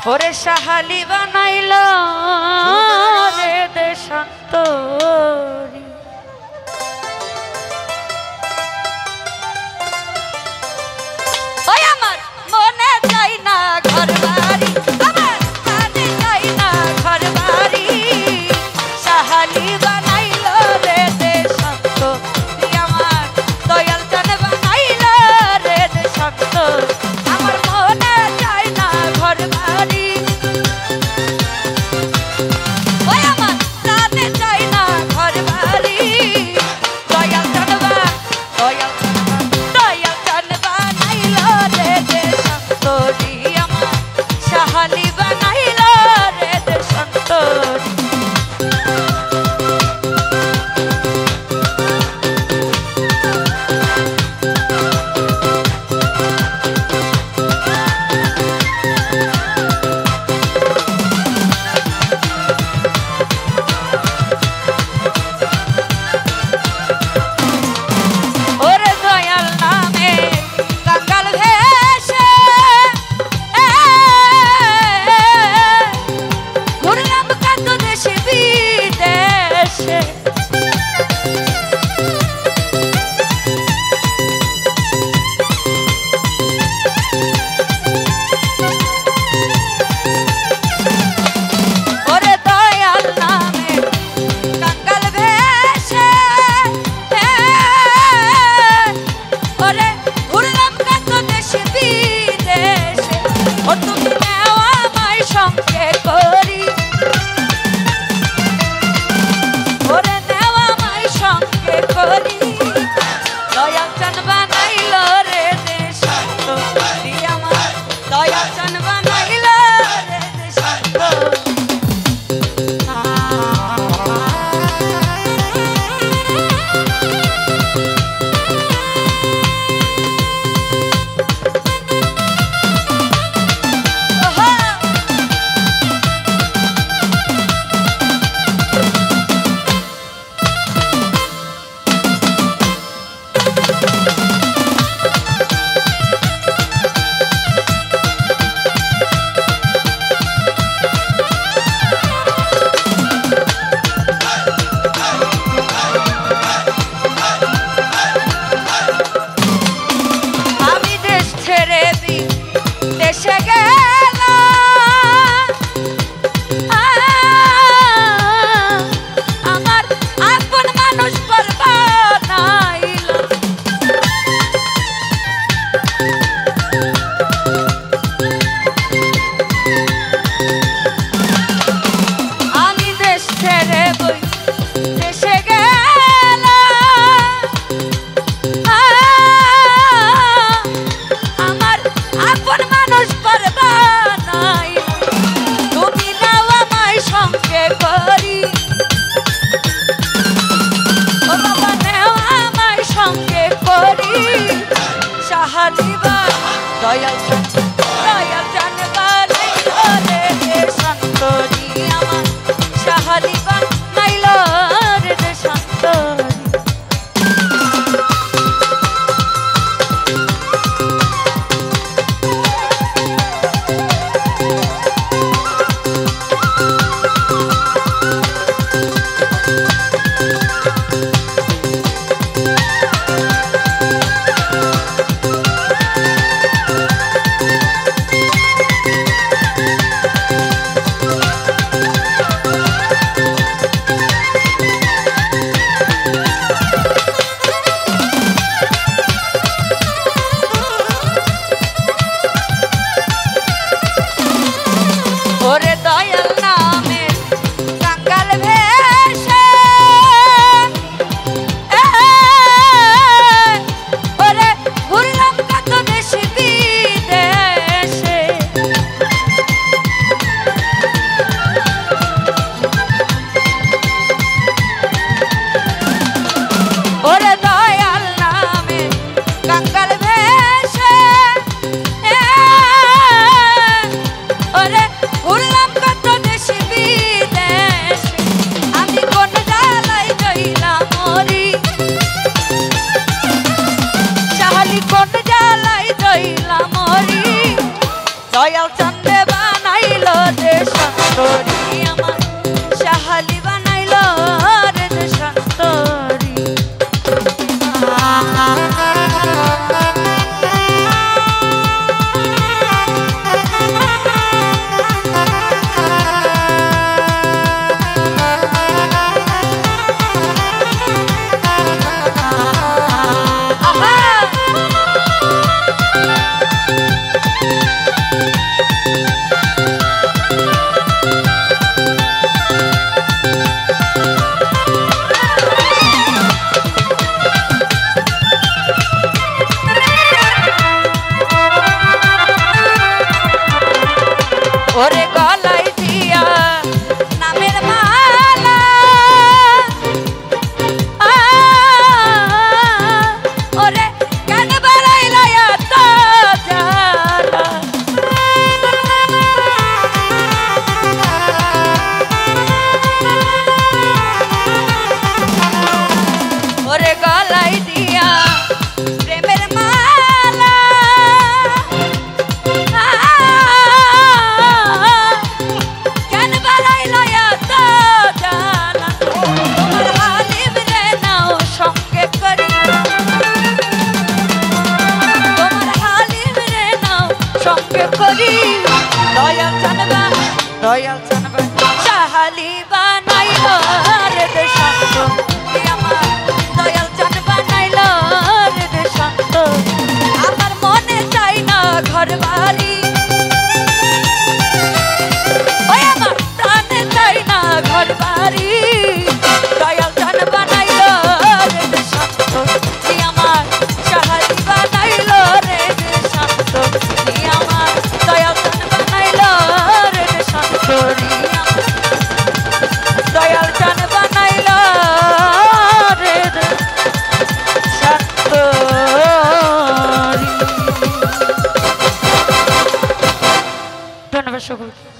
ওরে সাহালি বানাইল রে দেশান্তরী ওই আমার মনে চাই না ঘর বাড়ি আমার মনে চাই না ঘর বাড়ি সাহালি বানাইল রে দেশান্তরী আমার দয়াল জান বানাইল রে দেশান্তরী আমার মনে চাই না ঘর বাড়ি ওই আমার প্রাণে চাই না ঘর বাড়ি দয়াল জান বানাইল রে দেশান্তরী আমার সাহালি বানাইল রে দেশান্তরী দয়াল জান বানাইল রে দেশান্তরী আমার সাহালি বানাইল রে দেশান্তরী দয়াল চান্দে বানাইল কে করি দয়াল জানবা চাহালি বানাইল রে দেশান্ত আমার দয়াল জানবা নাইল রে দেশান্ত আমার মনে চাই না ঘর বাড়ি ওই আমার প্রাণে চাই না ঘর বাড়ি দয়াল জানবা নাইল রে দেশান্ত আমার চাহালি বানাইল রে দেশান্ত আমার দয়াল জানবা নাইল রে দেশান্ত দয়াল জান বানাইল রে শান্ত ধন্যবাদ সকলকে।